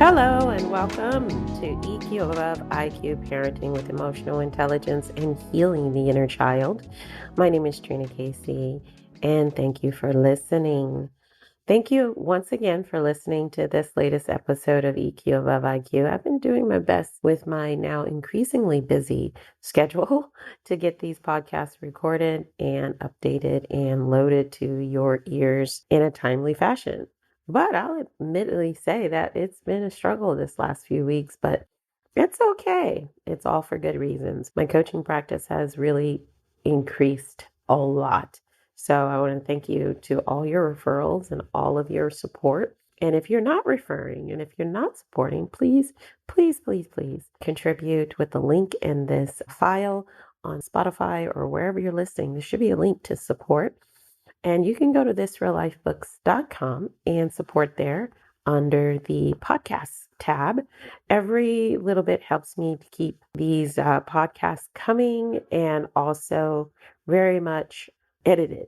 Hello and welcome to EQ Above IQ Parenting with Emotional Intelligence and Healing the Inner Child. My name is Trina Casey and thank you for listening. Thank you once again for listening to this latest episode of EQ Above IQ. I've been doing my best with my now increasingly busy schedule to get these podcasts recorded and updated and loaded to your ears in a timely fashion. But I'll admittedly say that it's been a struggle this last few weeks, but it's okay. It's all for good reasons. My coaching practice has really increased a lot. So I want to thank you to all your referrals and all of your support. And if you're not referring and if you're not supporting, please contribute with the link in this file on Spotify or wherever you're listening. There should be a link to support. And you can go to thisreallifebooks.com and support there under the podcast tab. Every little bit helps me to keep these podcasts coming and also very much edited.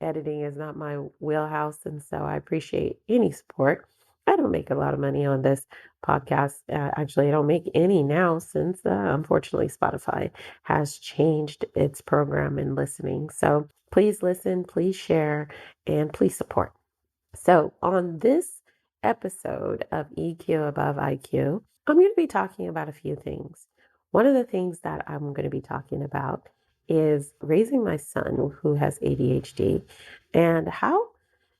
Editing is not my wheelhouse, and so I appreciate any support. I don't make a lot of money on this podcast. Actually, I don't make any now since, unfortunately, Spotify has changed its program in listening. So please listen, please share, and please support. So on this episode of EQ Above IQ, I'm going to be talking about a few things. One of the things that I'm going to be talking about is raising my son who has ADHD and how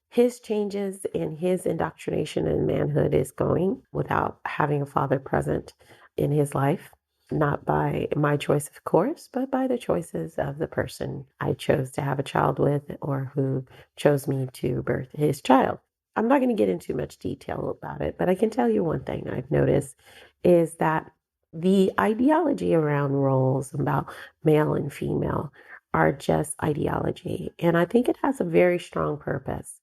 his changes in his indoctrination in manhood is going without having a father present in his life. Not by my choice, of course, but by the choices of the person I chose to have a child with or who chose me to birth his child. I'm not going to get into much detail about it, but I can tell you one thing I've noticed is that the ideology around roles about male and female are just ideology. And I think it has a very strong purpose.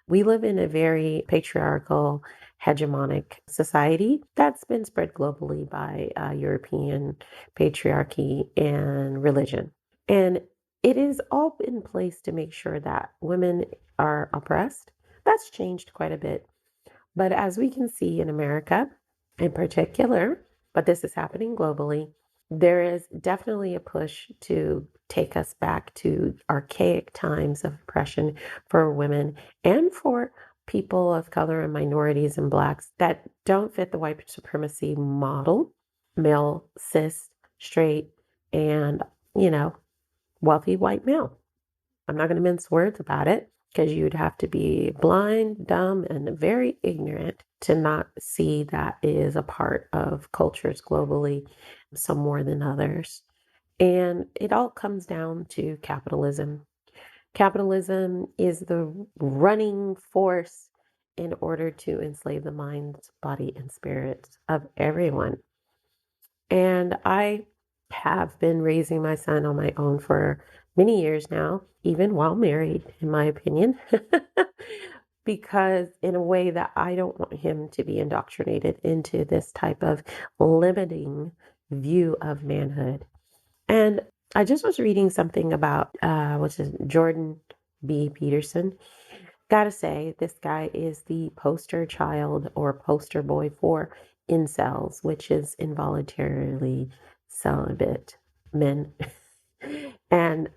We live in a very patriarchal, hegemonic society that's been spread globally by European patriarchy and religion. And it is all in place to make sure that women are oppressed. That's changed quite a bit. But as we can see in America in particular, but this is happening globally, there is definitely a push to take us back to archaic times of oppression for women and for people of color and minorities and blacks that don't fit the white supremacy model, male, cis, straight, and, wealthy white male. I'm not going to mince words about it because you'd have to be blind, dumb, and very ignorant to not see that is a part of cultures globally, some more than others. And it all comes down to capitalism. Capitalism is the running force in order to enslave the minds, body, and spirits of everyone. And I have been raising my son on my own for many years now, even while married, in my opinion, because in a way that I don't want him to be indoctrinated into this type of limiting view of manhood. And I just was reading something about, Jorden B. Peterson. Gotta say, this guy is the poster child or poster boy for incels, which is involuntarily celibate men. And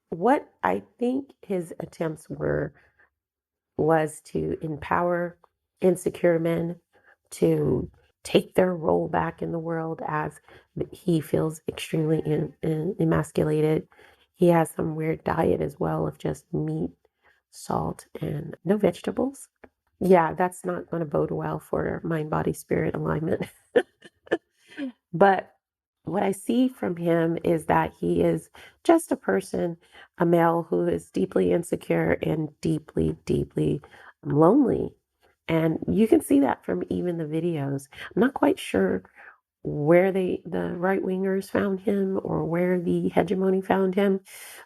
what I think his attempts was to empower insecure men to take their role back in the world as he feels extremely emasculated. He has some weird diet as well of just meat, salt, and no vegetables. Yeah, that's not going to bode well for mind, body, spirit alignment. But what I see from him is that he is just a person, a male who is deeply insecure and deeply, deeply lonely. And you can see that from even the videos. I'm not quite sure where the right wingers found him or where the hegemony found him,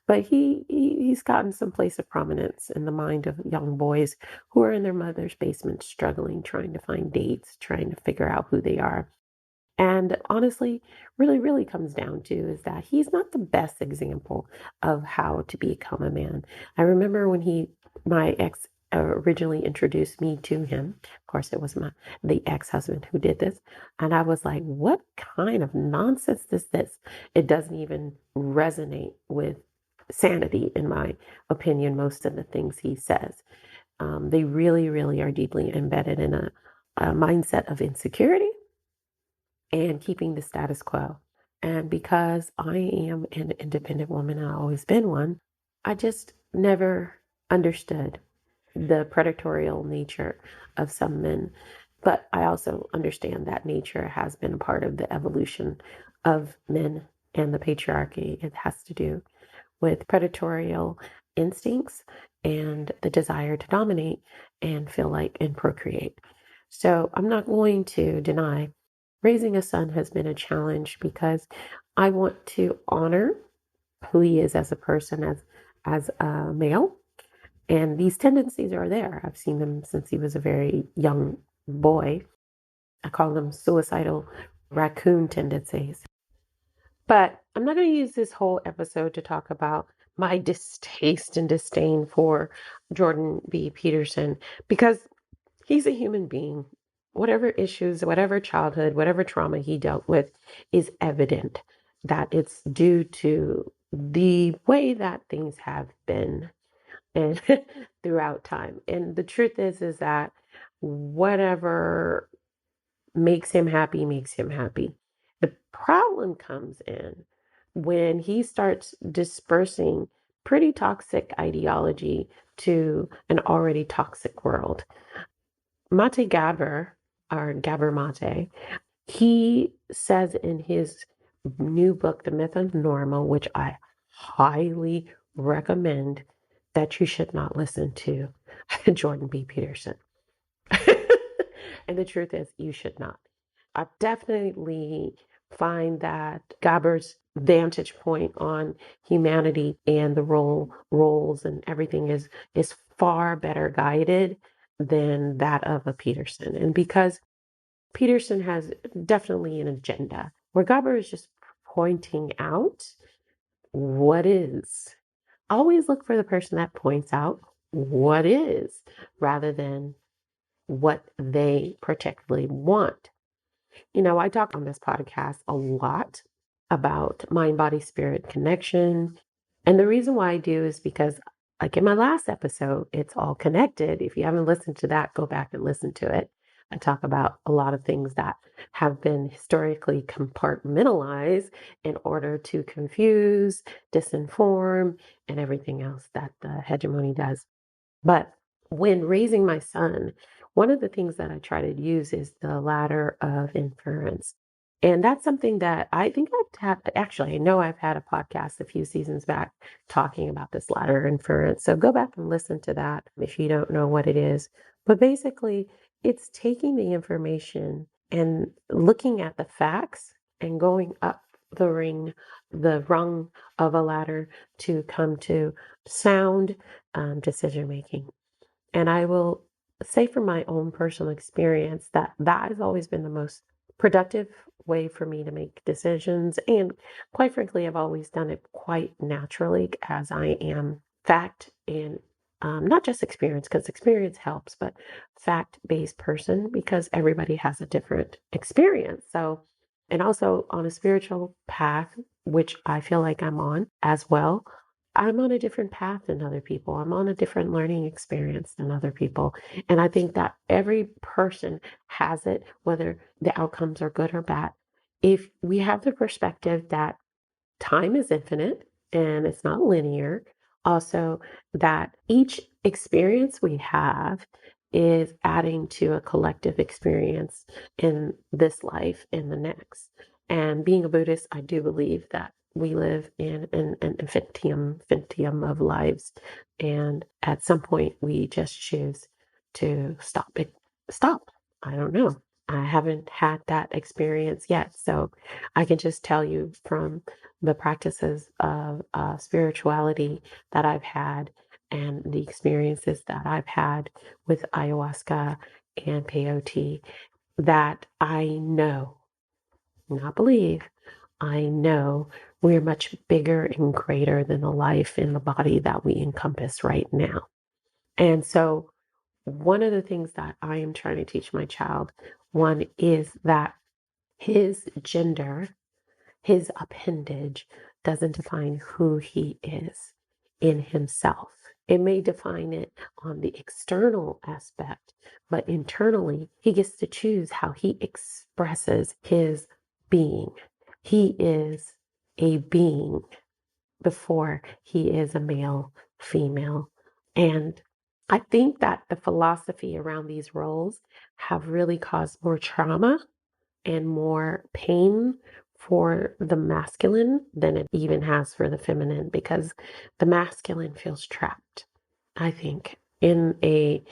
but he's gotten some place of prominence in the mind of young boys who are in their mother's basement struggling, trying to find dates, trying to figure out who they are. And honestly, really comes down to is that he's not the best example of how to become a man. I remember when my originally introduced me to him. Of course, it was the ex-husband who did this. And I was like, what kind of nonsense is this? It doesn't even resonate with sanity, in my opinion, most of the things he says. They really, really are deeply embedded in a mindset of insecurity and keeping the status quo. And because I am an independent woman and I've always been one, I just never understood the predatory nature of some men. But I also understand that nature has been a part of the evolution of men and the patriarchy. It has to do with predatory instincts and the desire to dominate and feel like and procreate. So I'm not going to deny raising a son has been a challenge because I want to honor who he is as a person, as a male. And these tendencies are there. I've seen them since he was a very young boy. I call them suicidal raccoon tendencies. But I'm not going to use this whole episode to talk about my distaste and disdain for Jorden B. Peterson because he's a human being. Whatever issues, whatever childhood, whatever trauma he dealt with is evident that it's due to the way that things have been and throughout time. And the truth is that whatever makes him happy makes him happy. The problem comes in when he starts dispersing pretty toxic ideology to an already toxic world. Mate Gabor, or Gabor Mate, he says in his new book, The Myth of Normal, which I highly recommend that you should not listen to Jorden B. Peterson. And the truth is, you should not. I definitely find that Gabor's vantage point on humanity and the roles and everything is far better guided than that of a Peterson. And because Peterson has definitely an agenda, where Gabor is just pointing out what is. Always look for the person that points out what is rather than what they particularly want. You know, I talk on this podcast a lot about mind, body, spirit connection. And the reason why I do is because, like in my last episode, it's all connected. If you haven't listened to that, go back and listen to it. I talk about a lot of things that have been historically compartmentalized in order to confuse, disinform, and everything else that the hegemony does. But when raising my son, one of the things that I try to use is the ladder of inference. And that's something that I think I've had, actually, I know I've had a podcast a few seasons back talking about this ladder of inference. So go back and listen to that if you don't know what it is. But basically, it's taking the information and looking at the facts and going up the rung of a ladder to come to sound decision making. And I will say from my own personal experience that that has always been the most productive way for me to make decisions. And quite frankly, I've always done it quite naturally as I am fact and not just experience, because experience helps, but fact-based person because everybody has a different experience. So, and also on a spiritual path, which I feel like I'm on as well. I'm on a different path than other people. I'm on a different learning experience than other people. And I think that every person has it, whether the outcomes are good or bad. If we have the perspective that time is infinite and it's not linear, also that each experience we have is adding to a collective experience in this life and the next. And being a Buddhist, I do believe that we live in an infinitium of lives. And at some point, we just choose to stop it. Stop. I don't know. I haven't had that experience yet. So I can just tell you from the practices of spirituality that I've had and the experiences that I've had with ayahuasca and peyote that I know, not believe, I know we're much bigger and greater than the life in the body that we encompass right now. And so one of the things that I am trying to teach my child, one is that his gender, his appendage, doesn't define who he is in himself. It may define it on the external aspect, but internally, he gets to choose how he expresses his being. He is a being before he is a male, female. And I think that the philosophy around these roles have really caused more trauma and more pain for the masculine than it even has for the feminine, because the masculine feels trapped, I think, in a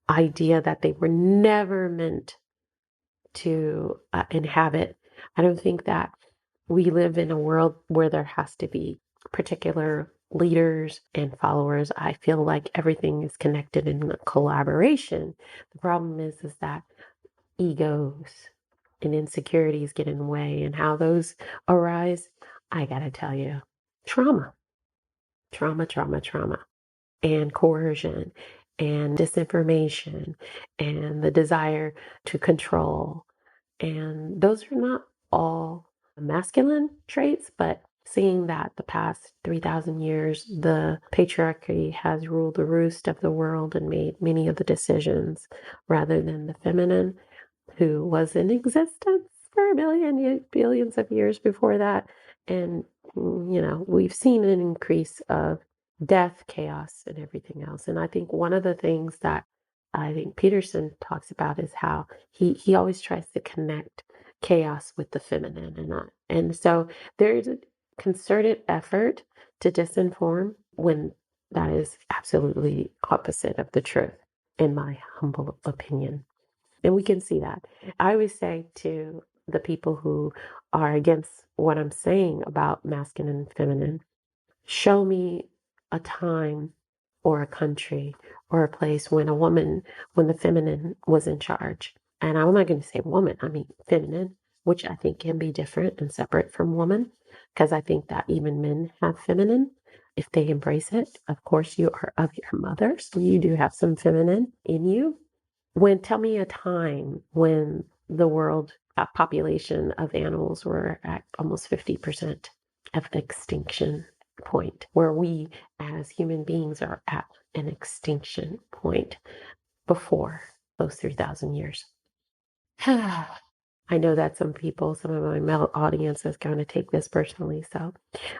idea that they were never meant to inhabit. I don't think that we live in a world where there has to be particular leaders and followers. I feel like everything is connected in collaboration. The problem is that egos and insecurities get in the way, and how those arise, I gotta tell you, trauma, trauma, trauma, trauma, and coercion, and disinformation, and the desire to control. And those are not all masculine traits, but seeing that the past 3,000 years, the patriarchy has ruled the roost of the world and made many of the decisions rather than the feminine, who was in existence for billions of years before that. And, we've seen an increase of death, chaos, and everything else. And I think one of the things that I think Peterson talks about is how he always tries to connect chaos with the feminine. And so there's a concerted effort to disinform when that is absolutely opposite of the truth, in my humble opinion. And we can see that. I always say to the people who are against what I'm saying about masculine and feminine, show me a time or a country or a place when when the feminine was in charge. And I'm not going to say woman, I mean feminine, which I think can be different and separate from woman, because I think that even men have feminine if they embrace it. Of course, you are of your mother, so you do have some feminine in you. Tell me a time when the world population of animals were at almost 50% of the extinction point, where we as human beings are at an extinction point before those 3,000 years. I know that some people, some of my male audience is going to take this personally. So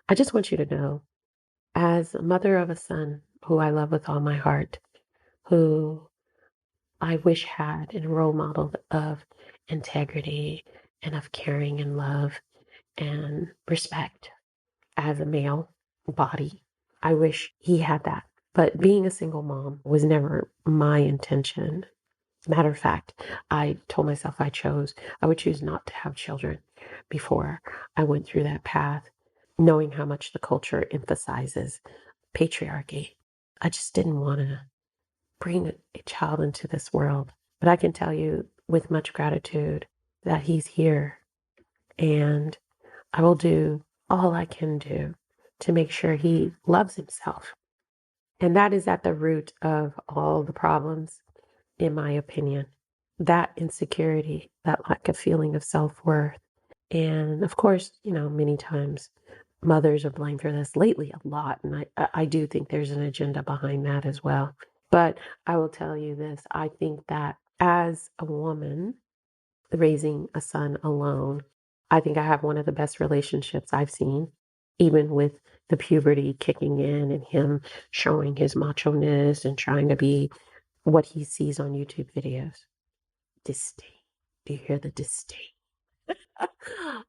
I just want you to know, as a mother of a son who I love with all my heart, who I wish had a role model of integrity and of caring and love and respect as a male body. I wish he had that. But being a single mom was never my intention. Matter of fact, I told myself I would choose not to have children before I went through that path, knowing how much the culture emphasizes patriarchy. I just didn't want to bring a child into this world. But I can tell you with much gratitude that he's here, and I will do all I can do to make sure he loves himself. And that is at the root of all the problems, in my opinion. That insecurity, that lack of feeling of self-worth. And of course, many times mothers are blamed for this, lately a lot. And I do think there's an agenda behind that as well. But I will tell you this, I think that as a woman raising a son alone, I think I have one of the best relationships I've seen, even with the puberty kicking in and him showing his macho-ness and trying to be what he sees on YouTube videos. Disdain. Do you hear the disdain?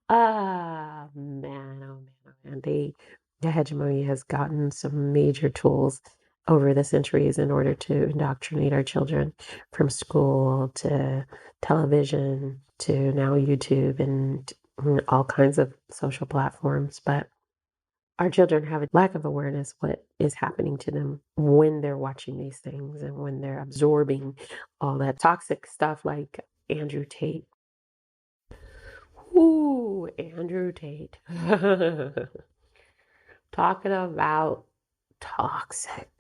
Ah, man, oh man, oh man. The hegemony has gotten some major tools over the centuries in order to indoctrinate our children, from school to television to now YouTube and all kinds of social platforms. But our children have a lack of awareness what is happening to them when they're watching these things and when they're absorbing all that toxic stuff like Andrew Tate. Ooh, Andrew Tate. Talking about toxic.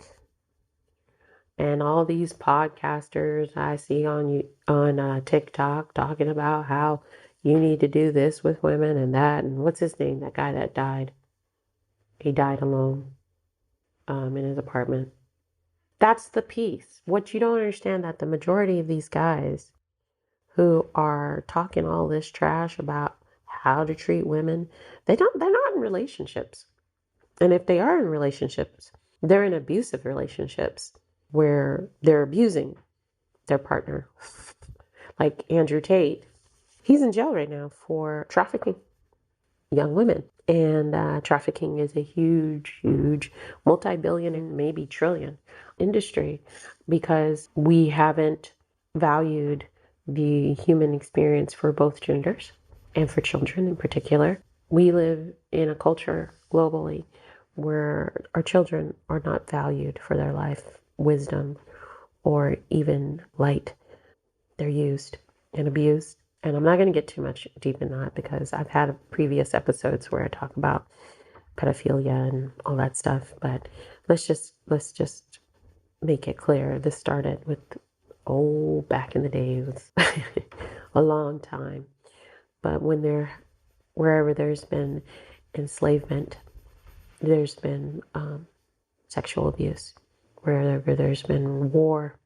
And all these podcasters I see on TikTok talking about how you need to do this with women and that. And what's his name? That guy that died. He died alone in his apartment. That's the piece. What you don't understand, that the majority of these guys who are talking all this trash about how to treat women, they're not in relationships. And if they are in relationships, they're in abusive relationships where they're abusing their partner. Like Andrew Tate, he's in jail right now for trafficking young women. And trafficking is a huge, huge multi-billion and maybe trillion industry because we haven't valued the human experience for both genders and for children in particular. We live in a culture globally where our children are not valued for their life, wisdom, or even light. They're used and abused. And I'm not going to get too much deep in that because I've had previous episodes where I talk about pedophilia and all that stuff. But let's just make it clear. This started with back in the days, a long time. But wherever there's been enslavement, there's been sexual abuse. Wherever there's been war,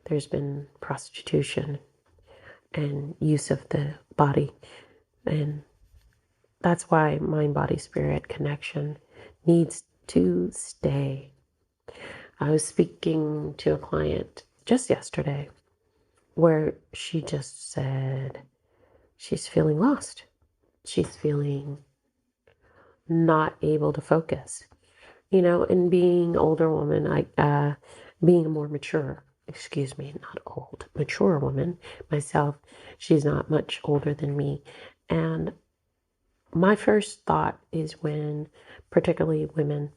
there's been prostitution and use of the body. And that's why mind, body, spirit connection needs to stay. I was speaking to a client just yesterday where she just said she's feeling lost. She's feeling not able to focus. And being an older woman, being a more mature, excuse me, not old, mature woman myself, she's not much older than me. And my first thought is when particularly women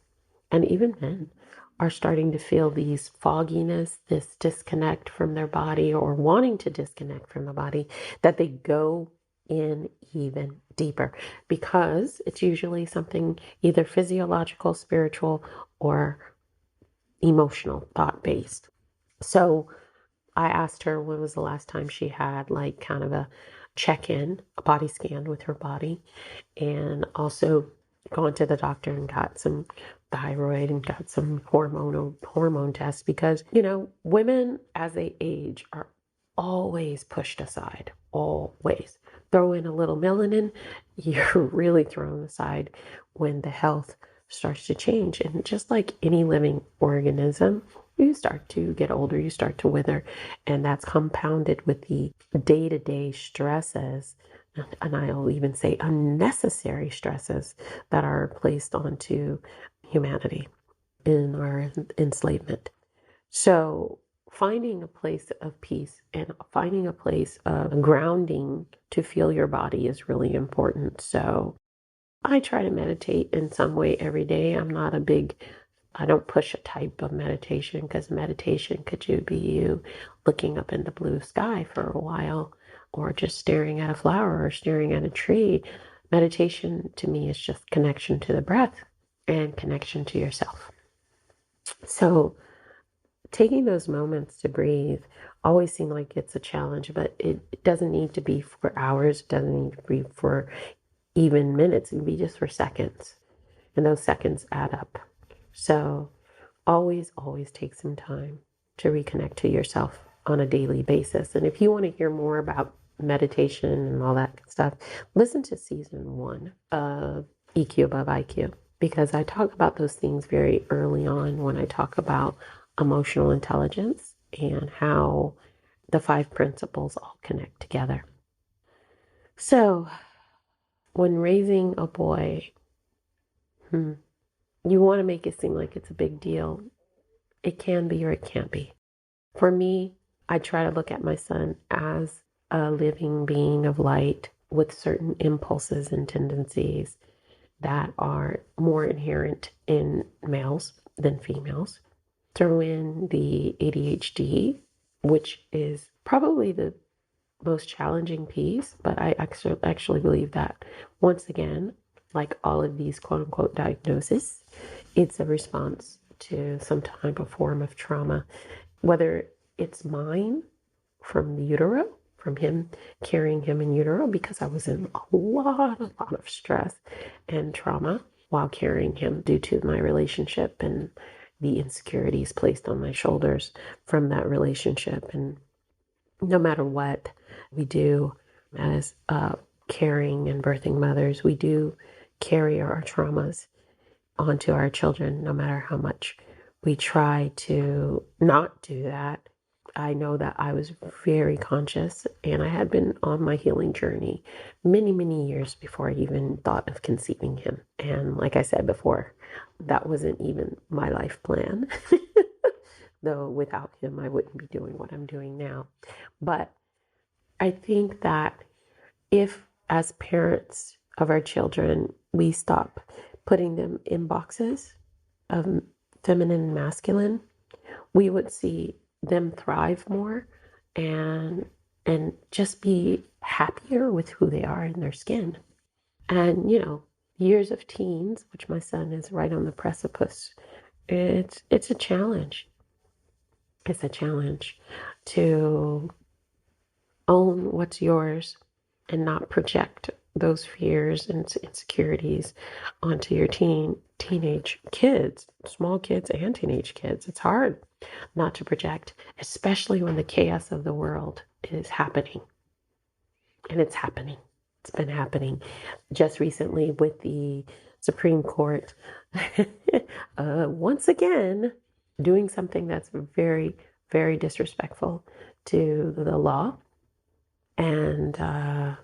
and even men are starting to feel these fogginess, this disconnect from their body or wanting to disconnect from the body, that they go in even deeper because it's usually something either physiological, spiritual, or emotional, thought based. So I asked her when was the last time she had like kind of a check in, a body scan with her body, and also gone to the doctor and got some thyroid and got some hormone tests because women as they age are always pushed aside, always. Throw in a little melanin, you're really thrown aside when the health starts to change. And just like any living organism, you start to get older, you start to wither, and that's compounded with the day-to-day stresses, and I'll even say unnecessary stresses that are placed onto humanity in our enslavement. So finding a place of peace and finding a place of grounding to feel your body is really important. So I try to meditate in some way every day. I don't push a type of meditation because meditation could be you looking up in the blue sky for a while or just staring at a flower or staring at a tree. Meditation to me is just connection to the breath and connection to yourself. So taking those moments to breathe always seem like it's a challenge, but it doesn't need to be for hours. It doesn't need to be for even minutes. It can be just for seconds. And those seconds add up. So always, always take some time to reconnect to yourself on a daily basis. And if you want to hear more about meditation and all that stuff, listen to season 1 of EQ Above IQ, because I talk about those things very early on when I talk about emotional intelligence and how the 5 principles all connect together. So when raising a boy, you want to make it seem like it's a big deal. It can be or it can't be. For me, I try to look at my son as a living being of light with certain impulses and tendencies that are more inherent in males than females. Throw in the ADHD, which is probably the most challenging piece, but I actually believe that once again, like all of these quote unquote diagnoses, it's a response to some type of form of trauma, whether it's mine from the utero, from him carrying him in utero, because I was in a lot of stress and trauma while carrying him due to my relationship and the insecurities placed on my shoulders from that relationship. And no matter what we do as caring and birthing mothers, we do carry our traumas onto our children, no matter how much we try to not do that. I know that I was very conscious, and I had been on my healing journey many years before I even thought of conceiving him. And like I said before, that wasn't even my life plan. Though without him, I wouldn't be doing what I'm doing now. But I think that if, as parents of our children, we stop putting them in boxes of feminine and masculine, we would see them thrive more and just be happier with who they are in their skin. And years of teens, which my son is right on the precipice, it's a challenge. It's a challenge to own what's yours and not project those fears and insecurities onto your teenage kids, small kids and teenage kids. It's hard not to project, especially when the chaos of the world is happening. And it's happening. It's been happening just recently with the Supreme Court once again doing something that's very, very disrespectful to the law and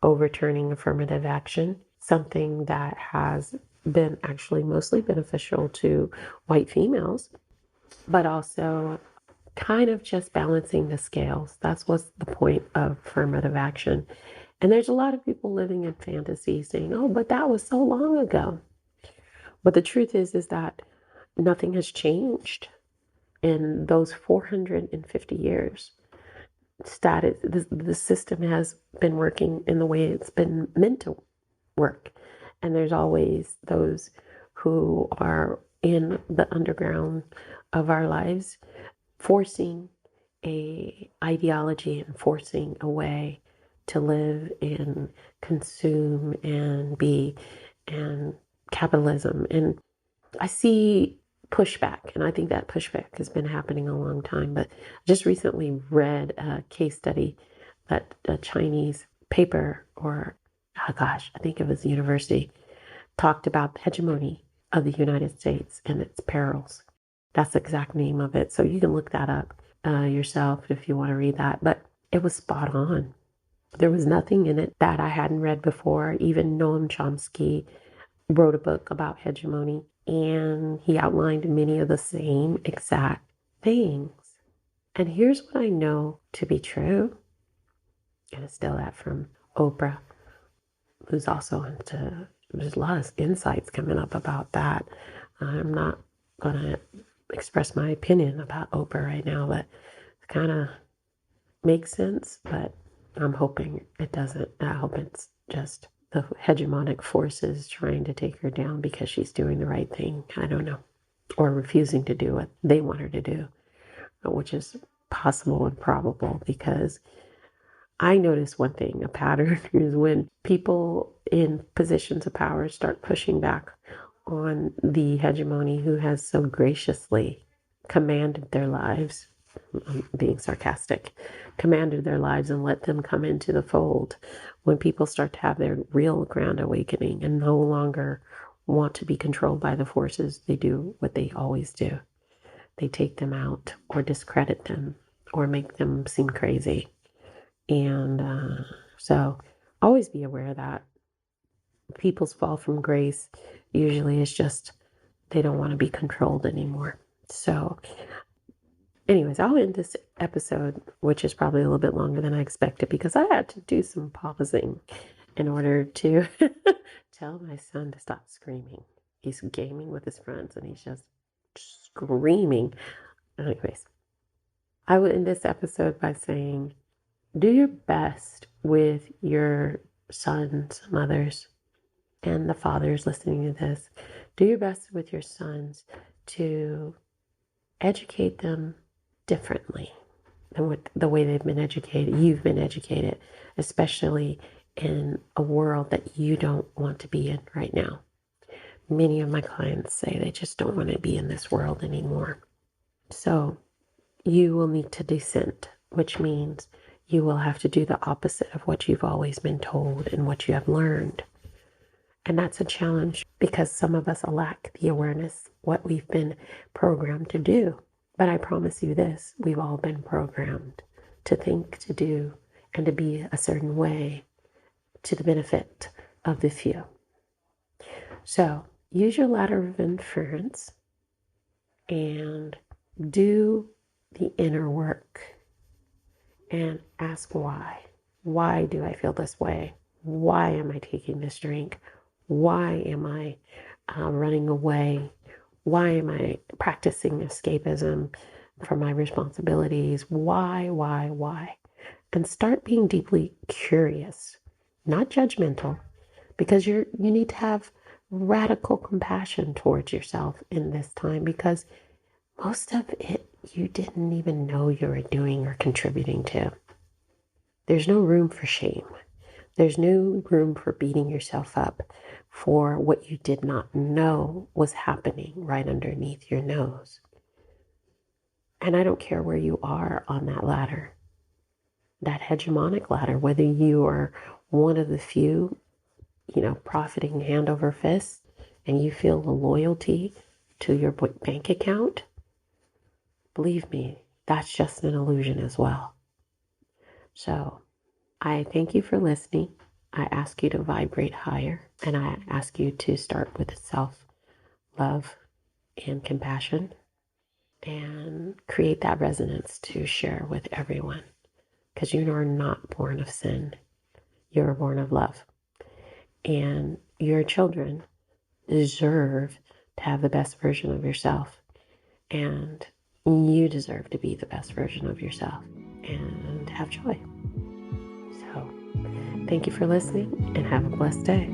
overturning affirmative action, something that has been actually mostly beneficial to white females, but also kind of just balancing the scales. That's what's the point of affirmative action. And there's a lot of people living in fantasy saying, oh, but that was so long ago. But the truth is that nothing has changed in those 450 years. The system has been working in the way it's been meant to work. And there's always those who are in the underground of our lives forcing a ideology and forcing a way to live and consume and be, and capitalism. And I see pushback, and I think that pushback has been happening a long time. But just recently read a case study that a Chinese paper, or oh gosh, I think it was a university, talked about the hegemony of the United States and its perils. That's the exact name of it. So you can look that up yourself if you want to read that. But it was spot on. There was nothing in it that I hadn't read before. Even Noam Chomsky wrote a book about hegemony, and he outlined many of the same exact things. And here's what I know to be true, and it's still that from Oprah, who's also into, there's a lot of insights coming up about that. I'm not going to express my opinion about Oprah right now, but it kind of makes sense, but I'm hoping it doesn't. I hope it's just the hegemonic forces trying to take her down because she's doing the right thing. I don't know. Or refusing to do what they want her to do, which is possible and probable, because I notice one thing, a pattern, is when people in positions of power start pushing back on the hegemony who has so graciously commanded their lives, I'm being sarcastic, commanded their lives and let them come into the fold. When people start to have their real grand awakening and no longer want to be controlled by the forces, they do what they always do. They take them out or discredit them or make them seem crazy. And so always be aware that people's fall from grace usually is just they don't want to be controlled anymore. So anyways, I'll end this episode, which is probably a little bit longer than I expected, because I had to do some pausing in order to tell my son to stop screaming. He's gaming with his friends and he's just screaming. Anyways, I will end this episode by saying, do your best with your sons, mothers, and the fathers listening to this. Do your best with your sons to educate them differently than what the way they've been educated, you've been educated, especially in a world that you don't want to be in right now. Many of my clients say they just don't want to be in this world anymore. So you will need to descent, which means you will have to do the opposite of what you've always been told and what you have learned. And that's a challenge because some of us lack the awareness, what we've been programmed to do. But I promise you this, we've all been programmed to think, to do, and to be a certain way to the benefit of the few. So use your ladder of inference and do the inner work and ask why. Why do I feel this way? Why am I taking this drink? Why am I running away? Why am I practicing escapism from my responsibilities? Why? And start being deeply curious, not judgmental, because you need to have radical compassion towards yourself in this time, because most of it you didn't even know you were doing or contributing to. There's no room for shame. There's no room for beating yourself up for what you did not know was happening right underneath your nose. And I don't care where you are on that ladder, that hegemonic ladder, whether you are one of the few, profiting hand over fist, and you feel the loyalty to your bank account, believe me, that's just an illusion as well. So I thank you for listening. I ask you to vibrate higher, and I ask you to start with self-love and compassion and create that resonance to share with everyone, because you are not born of sin. You're born of love, and your children deserve to have the best version of yourself, and you deserve to be the best version of yourself and have joy. So thank you for listening, and have a blessed day.